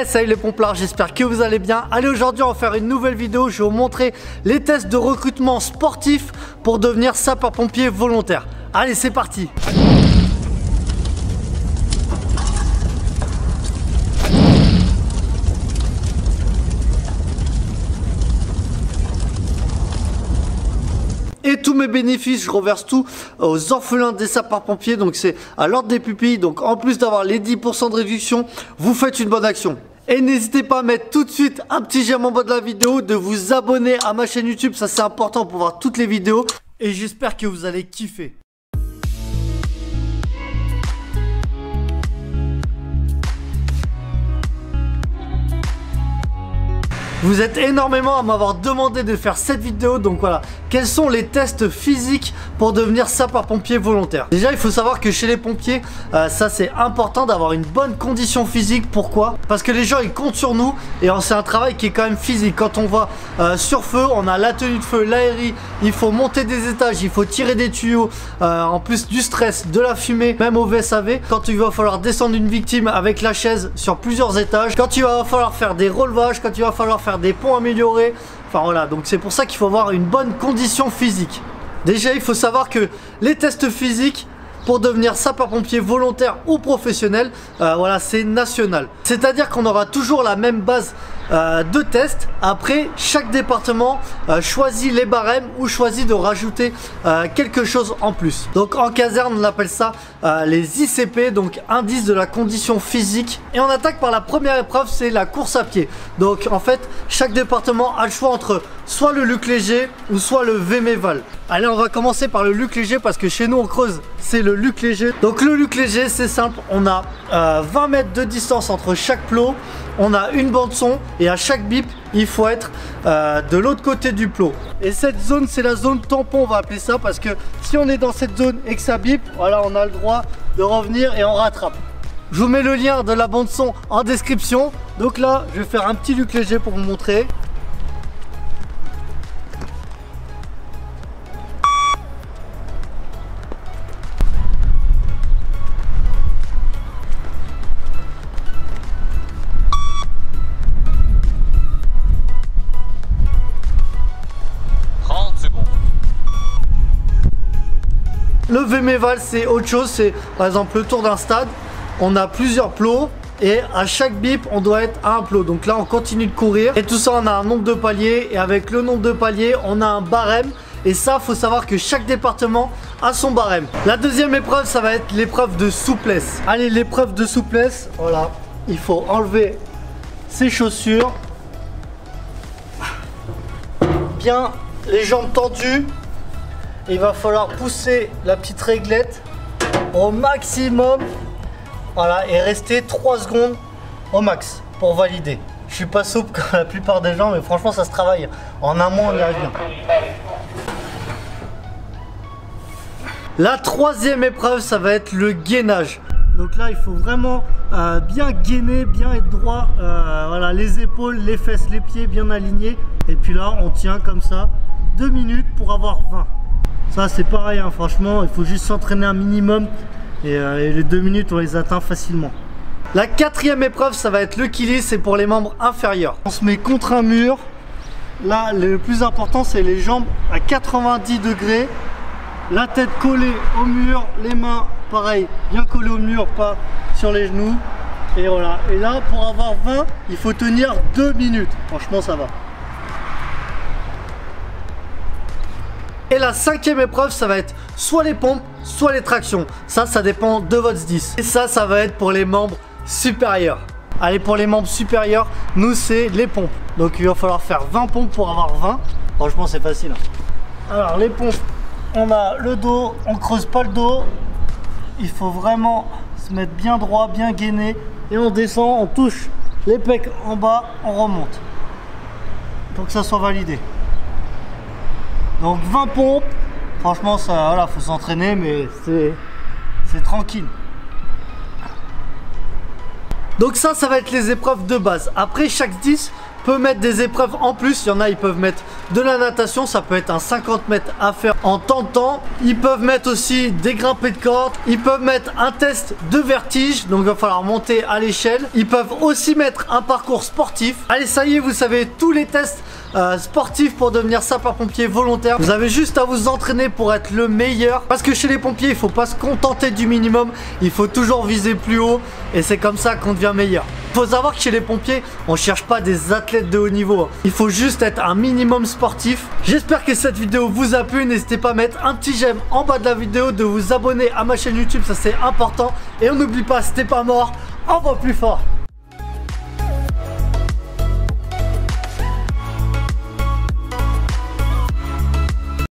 Salut les pomplards, j'espère que vous allez bien. Allez, aujourd'hui on va faire une nouvelle vidéo. Je vais vous montrer les tests de recrutement sportif pour devenir sapeur-pompier volontaire. Allez, c'est parti. Et tous mes bénéfices, je reverse tout aux orphelins des sapeurs-pompiers. Donc c'est à l'ordre des pupilles. Donc en plus d'avoir les 10% de réduction, vous faites une bonne action. Et n'hésitez pas à mettre tout de suite un petit j'aime en bas de la vidéo, de vous abonner à ma chaîne YouTube. Ça c'est important pour voir toutes les vidéos. Et j'espère que vous allez kiffer. Vous êtes énormément à m'avoir demandé de faire cette vidéo, donc voilà. Quels sont les tests physiques pour devenir sapeur-pompier volontaire? Déjà, il faut savoir que chez les pompiers, ça c'est important d'avoir une bonne condition physique. Pourquoi? Parce que les gens ils comptent sur nous et c'est un travail qui est quand même physique. Quand on va sur feu, on a la tenue de feu, l'aérie, il faut monter des étages, il faut tirer des tuyaux, en plus du stress, de la fumée, même au VSAV. Quand il va falloir descendre une victime avec la chaise sur plusieurs étages, quand il va falloir faire des relevages, quand il va falloir faire des ponts améliorés, enfin voilà, donc c'est pour ça qu'il faut avoir une bonne condition physique. Déjà, il faut savoir que les tests physiques pour devenir sapeur-pompier volontaire ou professionnel, voilà, c'est national. C'est-à-dire qu'on aura toujours la même base de tests. Après, chaque département choisit les barèmes ou choisit de rajouter quelque chose en plus. Donc en caserne, on appelle ça les ICP, donc indice de la condition physique. Et on attaque par la première épreuve, c'est la course à pied. Donc en fait, chaque département a le choix entre soit le luc léger ou soit le VMEVAL. Allez, on va commencer par le luc léger parce que chez nous en Creuse, c'est le luc léger. Donc le luc léger, c'est simple, on a 20 mètres de distance entre chaque plot. On a une bande son et à chaque bip, il faut être de l'autre côté du plot. Et cette zone, c'est la zone tampon, on va appeler ça, parce que si on est dans cette zone et que ça bip, voilà, on a le droit de revenir et on rattrape. Je vous mets le lien de la bande son en description. Donc là, je vais faire un petit luc léger pour vous montrer. Le VMEVAL, c'est autre chose, c'est par exemple le tour d'un stade. On a plusieurs plots et à chaque bip, on doit être à un plot. Donc là, on continue de courir et tout ça, on a un nombre de paliers et avec le nombre de paliers, on a un barème. Et ça, faut savoir que chaque département a son barème. La deuxième épreuve, ça va être l'épreuve de souplesse. Allez, l'épreuve de souplesse, voilà, il faut enlever ses chaussures. Bien, les jambes tendues. Il va falloir pousser la petite réglette au maximum, voilà, et rester 3 secondes au max pour valider. Je suis pas souple comme la plupart des gens, mais franchement ça se travaille. En amont, on y arrive bien. La troisième épreuve, ça va être le gainage. Donc là, il faut vraiment bien gainer, bien être droit. Voilà, les épaules, les fesses, les pieds bien alignés. Et puis là, on tient comme ça 2 minutes pour avoir 20. Ça c'est pareil, hein, franchement, il faut juste s'entraîner un minimum et les 2 minutes on les atteint facilement. La quatrième épreuve, ça va être le kili, c'est pour les membres inférieurs. On se met contre un mur. Là, le plus important, c'est les jambes à 90 degrés, la tête collée au mur, les mains pareil, bien collées au mur, pas sur les genoux. Et voilà, et là pour avoir 20, il faut tenir 2 minutes. Franchement, ça va. Et la cinquième épreuve, ça va être soit les pompes, soit les tractions. Ça dépend de votre SDIS. Et ça va être pour les membres supérieurs. Allez, pour les membres supérieurs, nous, c'est les pompes. Donc, il va falloir faire 20 pompes pour avoir 20. Franchement, c'est facile. Alors, les pompes, on a le dos, on creuse pas le dos. Il faut vraiment se mettre bien droit, bien gainé. Et on descend, on touche les pecs en bas, on remonte. Pour que ça soit validé. Donc 20 pompes, franchement ça, voilà, faut s'entraîner, mais c'est tranquille. Donc ça va être les épreuves de base. Après, chaque 10 peut mettre des épreuves en plus. Il y en a, ils peuvent mettre de la natation, ça peut être un 50 mètres à faire en tentant. Ils peuvent mettre aussi des grimpées de corde. Ils peuvent mettre un test de vertige, donc il va falloir monter à l'échelle. Ils peuvent aussi mettre un parcours sportif. Allez, ça y est, vous savez tous les tests sportifs pour devenir sapeur-pompier volontaire. Vous avez juste à vous entraîner pour être le meilleur, parce que chez les pompiers il faut pas se contenter du minimum, il faut toujours viser plus haut, et c'est comme ça qu'on devient meilleur. Il faut savoir que chez les pompiers on cherche pas des athlètes de haut niveau, il faut juste être un minimum sportif. J'espère que cette vidéo vous a plu, n'hésitez pas à mettre un petit j'aime en bas de la vidéo, de vous abonner à ma chaîne YouTube, ça c'est important, et on n'oublie pas, si t'es pas mort, envoie plus fort.